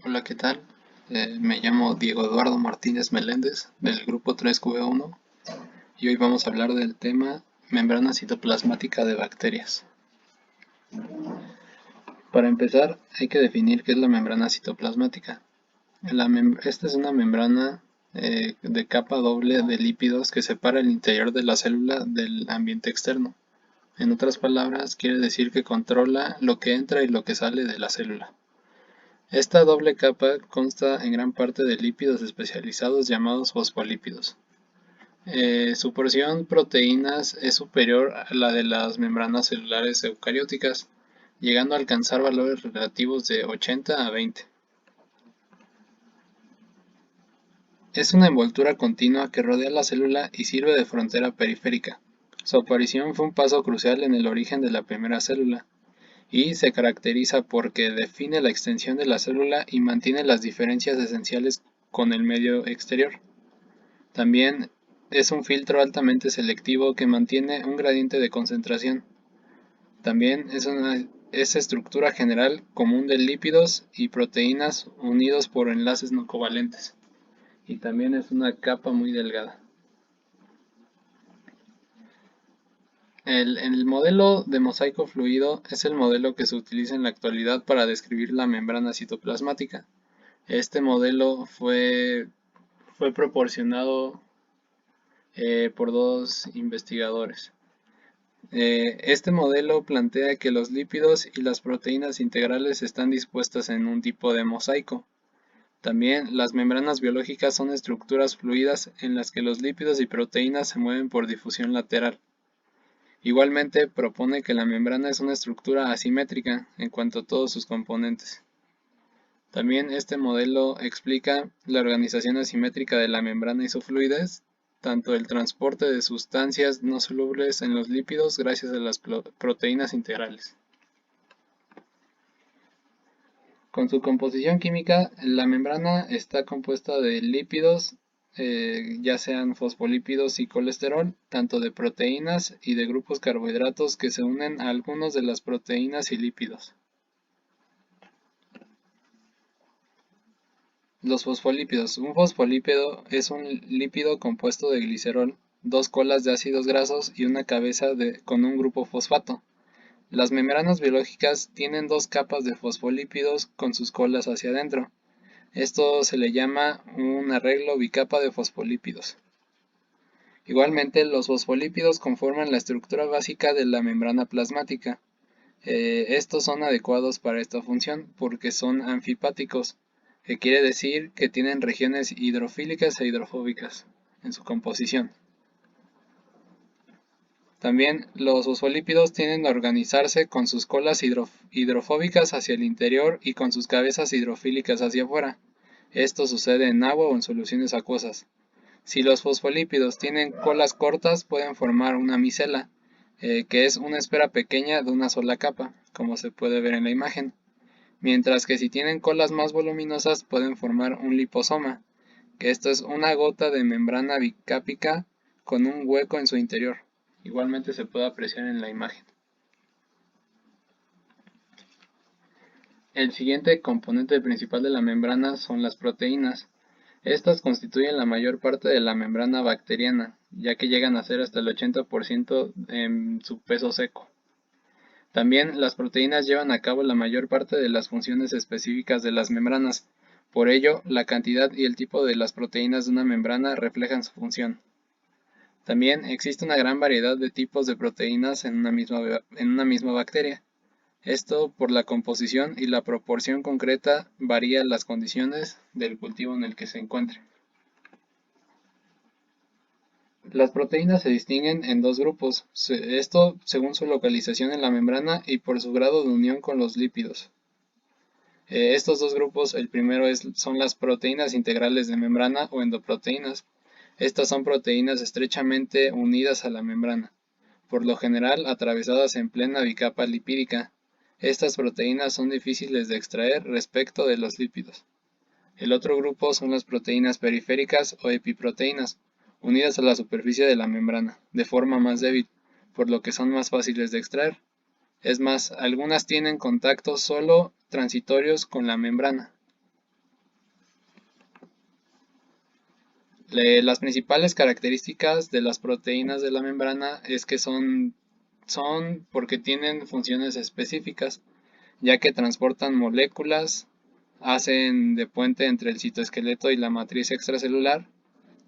Hola, ¿qué tal? Me llamo Diego Eduardo Martínez Meléndez del grupo 3QE1 y hoy vamos a hablar del tema membrana citoplasmática de bacterias. Para empezar, hay que definir qué es la membrana citoplasmática. Esta es una membrana de capa doble de lípidos que separa el interior de la célula del ambiente externo. En otras palabras, quiere decir que controla lo que entra y lo que sale de la célula. Esta doble capa consta en gran parte de lípidos especializados llamados fosfolípidos. Su porción proteínas es superior a la de las membranas celulares eucarióticas, llegando a alcanzar valores relativos de 80 a 20. Es una envoltura continua que rodea la célula y sirve de frontera periférica. Su aparición fue un paso crucial en el origen de la primera célula, y se caracteriza porque define la extensión de la célula y mantiene las diferencias esenciales con el medio exterior. También es un filtro altamente selectivo que mantiene un gradiente de concentración. También es estructura general común de lípidos y proteínas unidos por enlaces no covalentes. Y también es una capa muy delgada. El modelo de mosaico fluido es el modelo que se utiliza en la actualidad para describir la membrana citoplasmática. Este modelo fue proporcionado por dos investigadores. Este modelo plantea que los lípidos y las proteínas integrales están dispuestas en un tipo de mosaico. También las membranas biológicas son estructuras fluidas en las que los lípidos y proteínas se mueven por difusión lateral. Igualmente propone que la membrana es una estructura asimétrica en cuanto a todos sus componentes. También este modelo explica la organización asimétrica de la membrana y su fluidez, tanto el transporte de sustancias no solubles en los lípidos gracias a las proteínas integrales. Con su composición química, la membrana está compuesta de lípidos, ya sean fosfolípidos y colesterol, tanto de proteínas y de grupos carbohidratos que se unen a algunos de las proteínas y lípidos. Los fosfolípidos. Un fosfolípido es un lípido compuesto de glicerol, dos colas de ácidos grasos y una cabeza con un grupo fosfato. Las membranas biológicas tienen dos capas de fosfolípidos con sus colas hacia adentro. Esto se le llama un arreglo bicapa de fosfolípidos. Igualmente, los fosfolípidos conforman la estructura básica de la membrana plasmática. Estos son adecuados para esta función porque son anfipáticos, que quiere decir que tienen regiones hidrofílicas e hidrofóbicas en su composición. También los fosfolípidos tienden a organizarse con sus colas hidrofóbicas hacia el interior y con sus cabezas hidrofílicas hacia afuera. Esto sucede en agua o en soluciones acuosas. Si los fosfolípidos tienen colas cortas, pueden formar una micela, que es una esfera pequeña de una sola capa, como se puede ver en la imagen. Mientras que si tienen colas más voluminosas, pueden formar un liposoma, que esto es una gota de membrana bicápica con un hueco en su interior. Igualmente se puede apreciar en la imagen. El siguiente componente principal de la membrana son las proteínas. Estas constituyen la mayor parte de la membrana bacteriana, ya que llegan a ser hasta el 80% en su peso seco. También las proteínas llevan a cabo la mayor parte de las funciones específicas de las membranas. Por ello, la cantidad y el tipo de las proteínas de una membrana reflejan su función. También existe una gran variedad de tipos de proteínas en una misma bacteria. Esto por la composición y la proporción concreta varía las condiciones del cultivo en el que se encuentre. Las proteínas se distinguen en dos grupos, esto según su localización en la membrana y por su grado de unión con los lípidos. Estos dos grupos, el primero son las proteínas integrales de membrana o endoproteínas. Estas son proteínas estrechamente unidas a la membrana, por lo general atravesadas en plena bicapa lipídica. Estas proteínas son difíciles de extraer respecto de los lípidos. El otro grupo son las proteínas periféricas o epiproteínas, unidas a la superficie de la membrana, de forma más débil, por lo que son más fáciles de extraer. Es más, algunas tienen contactos solo transitorios con la membrana. Las principales características de las proteínas de la membrana es que son porque tienen funciones específicas, ya que transportan moléculas, hacen de puente entre el citoesqueleto y la matriz extracelular.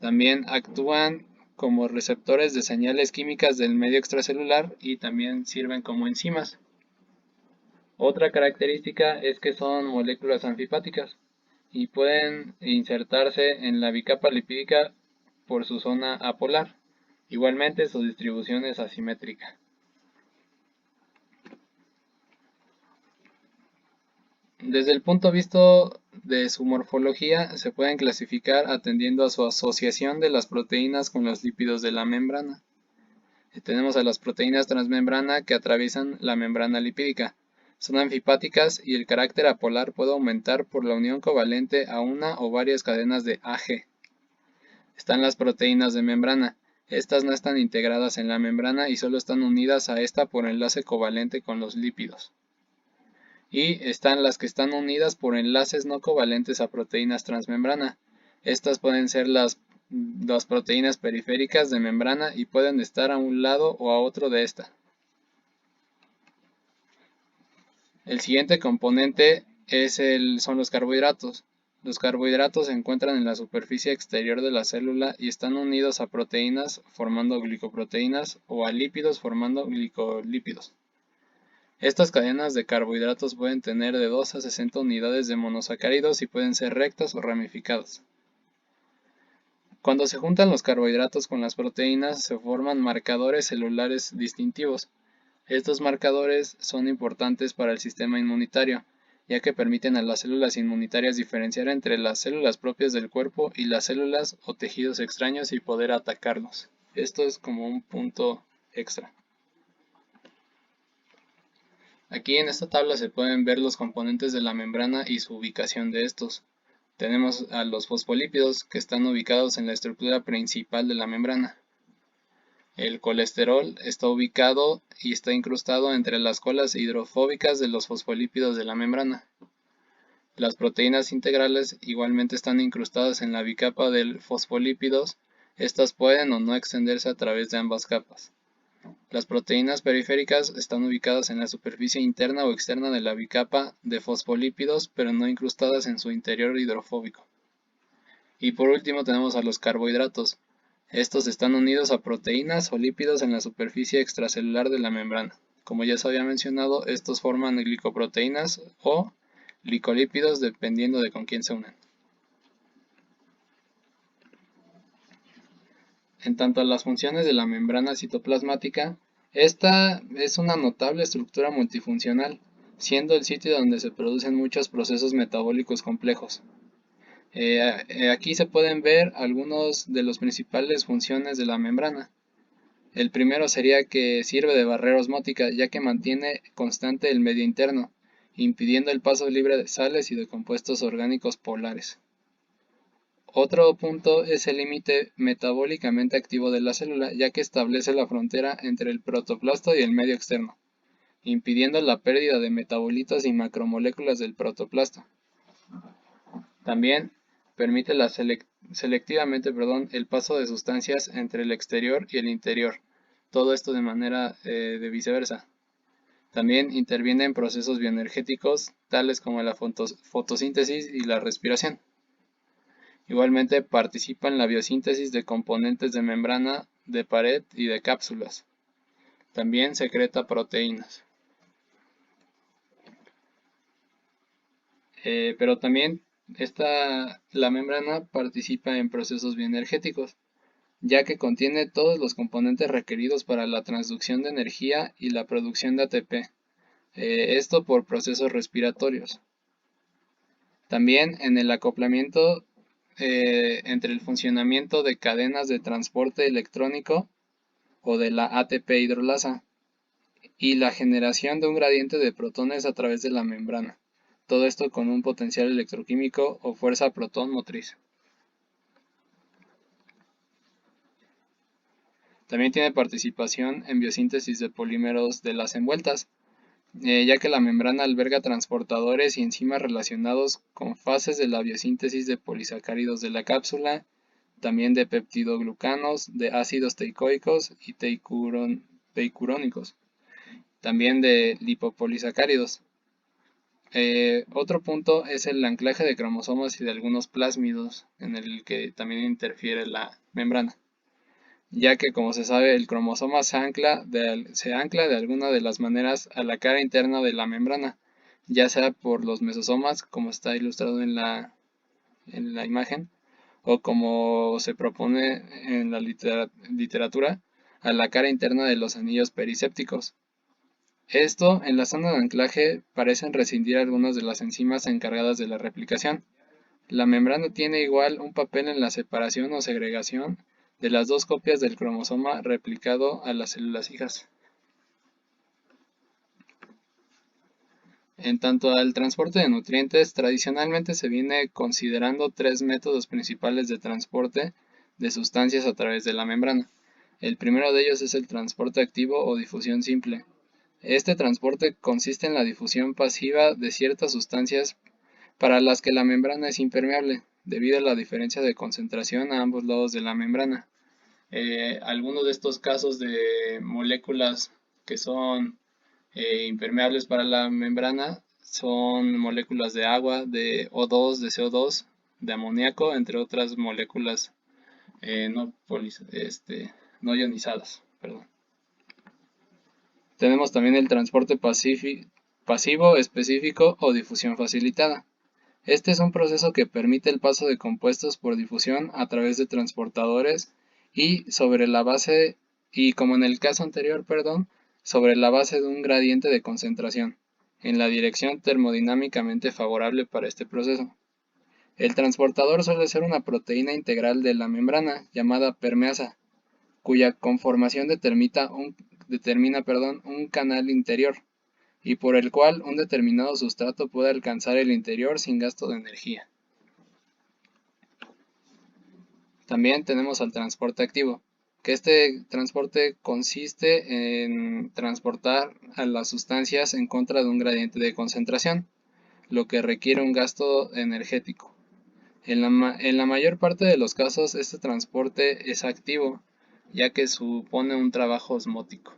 También actúan como receptores de señales químicas del medio extracelular y también sirven como enzimas. Otra característica es que son moléculas anfipáticas y pueden insertarse en la bicapa lipídica por su zona apolar. Igualmente, su distribución es asimétrica. Desde el punto de vista de su morfología, se pueden clasificar atendiendo a su asociación de las proteínas con los lípidos de la membrana. Tenemos a las proteínas transmembrana que atraviesan la membrana lipídica. Son anfipáticas y el carácter apolar puede aumentar por la unión covalente a una o varias cadenas de AG. Están las proteínas de membrana. Estas no están integradas en la membrana y solo están unidas a esta por enlace covalente con los lípidos. Y están las que están unidas por enlaces no covalentes a proteínas transmembrana. Estas pueden ser las proteínas periféricas de membrana y pueden estar a un lado o a otro de esta. El siguiente componente son los carbohidratos. Los carbohidratos se encuentran en la superficie exterior de la célula y están unidos a proteínas formando glicoproteínas o a lípidos formando glicolípidos. Estas cadenas de carbohidratos pueden tener de 2 a 60 unidades de monosacáridos y pueden ser rectas o ramificadas. Cuando se juntan los carbohidratos con las proteínas, se forman marcadores celulares distintivos. Estos marcadores son importantes para el sistema inmunitario, ya que permiten a las células inmunitarias diferenciar entre las células propias del cuerpo y las células o tejidos extraños y poder atacarlos. Esto es como un punto extra. Aquí en esta tabla se pueden ver los componentes de la membrana y su ubicación de estos. Tenemos a los fosfolípidos que están ubicados en la estructura principal de la membrana. El colesterol está ubicado y está incrustado entre las colas hidrofóbicas de los fosfolípidos de la membrana. Las proteínas integrales igualmente están incrustadas en la bicapa de fosfolípidos. Estas pueden o no extenderse a través de ambas capas. Las proteínas periféricas están ubicadas en la superficie interna o externa de la bicapa de fosfolípidos, pero no incrustadas en su interior hidrofóbico. Y por último tenemos a los carbohidratos. Estos están unidos a proteínas o lípidos en la superficie extracelular de la membrana. Como ya se había mencionado, estos forman glicoproteínas o glicolípidos dependiendo de con quién se unen. En tanto a las funciones de la membrana citoplasmática, esta es una notable estructura multifuncional, siendo el sitio donde se producen muchos procesos metabólicos complejos. Aquí se pueden ver algunos de las principales funciones de la membrana. El primero sería que sirve de barrera osmótica, ya que mantiene constante el medio interno, impidiendo el paso libre de sales y de compuestos orgánicos polares. Otro punto es el límite metabólicamente activo de la célula, ya que establece la frontera entre el protoplasto y el medio externo, impidiendo la pérdida de metabolitos y macromoléculas del protoplasto. También permite selectivamente el paso de sustancias entre el exterior y el interior, todo esto de manera de viceversa. También interviene en procesos bioenergéticos tales como la fotosíntesis y la respiración. Igualmente participa en la biosíntesis de componentes de membrana, de pared y de cápsulas. También secreta proteínas. Pero también la membrana participa en procesos bioenergéticos, ya que contiene todos los componentes requeridos para la transducción de energía y la producción de ATP. Esto por procesos respiratorios. También en el acoplamiento entre el funcionamiento de cadenas de transporte electrónico o de la ATP hidrolasa y la generación de un gradiente de protones a través de la membrana. Todo esto con un potencial electroquímico o fuerza protón motriz. También tiene participación en biosíntesis de polímeros de las envueltas, ya que la membrana alberga transportadores y enzimas relacionados con fases de la biosíntesis de polisacáridos de la cápsula también de peptidoglucanos, de ácidos teicoicos y teicurónicos, también de lipopolisacáridos. Otro punto es el anclaje de cromosomas y de algunos plásmidos, en el que también interfiere la membrana, ya que, como se sabe, el cromosoma se ancla de alguna de las maneras a la cara interna de la membrana, ya sea por los mesosomas, como está ilustrado en la imagen, o como se propone en la literatura, a la cara interna de los anillos perisépticos. Esto, en la zona de anclaje, parecen rescindir algunas de las enzimas encargadas de la replicación. La membrana tiene igual un papel en la separación o segregación de las dos copias del cromosoma replicado a las células hijas. En tanto al transporte de nutrientes, tradicionalmente se viene considerando tres métodos principales de transporte de sustancias a través de la membrana. El primero de ellos es el transporte activo o difusión simple. Este transporte consiste en la difusión pasiva de ciertas sustancias para las que la membrana es impermeable, debido a la diferencia de concentración a ambos lados de la membrana. Algunos de estos casos de moléculas que son impermeables para la membrana son moléculas de agua, de O2, de CO2, de amoníaco, entre otras moléculas no ionizadas. Perdón. Tenemos también el transporte pasivo específico o difusión facilitada. Este es un proceso que permite el paso de compuestos por difusión a través de transportadores y sobre la base, y como en el caso anterior, perdón, sobre la base de un gradiente de concentración, en la dirección termodinámicamente favorable para este proceso. El transportador suele ser una proteína integral de la membrana llamada permeasa, cuya conformación determina un canal interior, y por el cual un determinado sustrato puede alcanzar el interior sin gasto de energía. También tenemos al transporte activo, que este transporte consiste en transportar a las sustancias en contra de un gradiente de concentración, lo que requiere un gasto energético. En la mayor parte de los casos este transporte es activo, ya que supone un trabajo osmótico.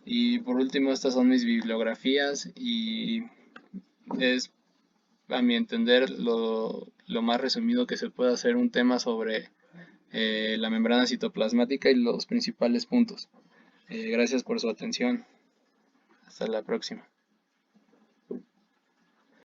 Y por último, estas son mis bibliografías y es, a mi entender, lo más resumido que se puede hacer un tema sobre la membrana citoplasmática y los principales puntos. Gracias por su atención. Hasta la próxima.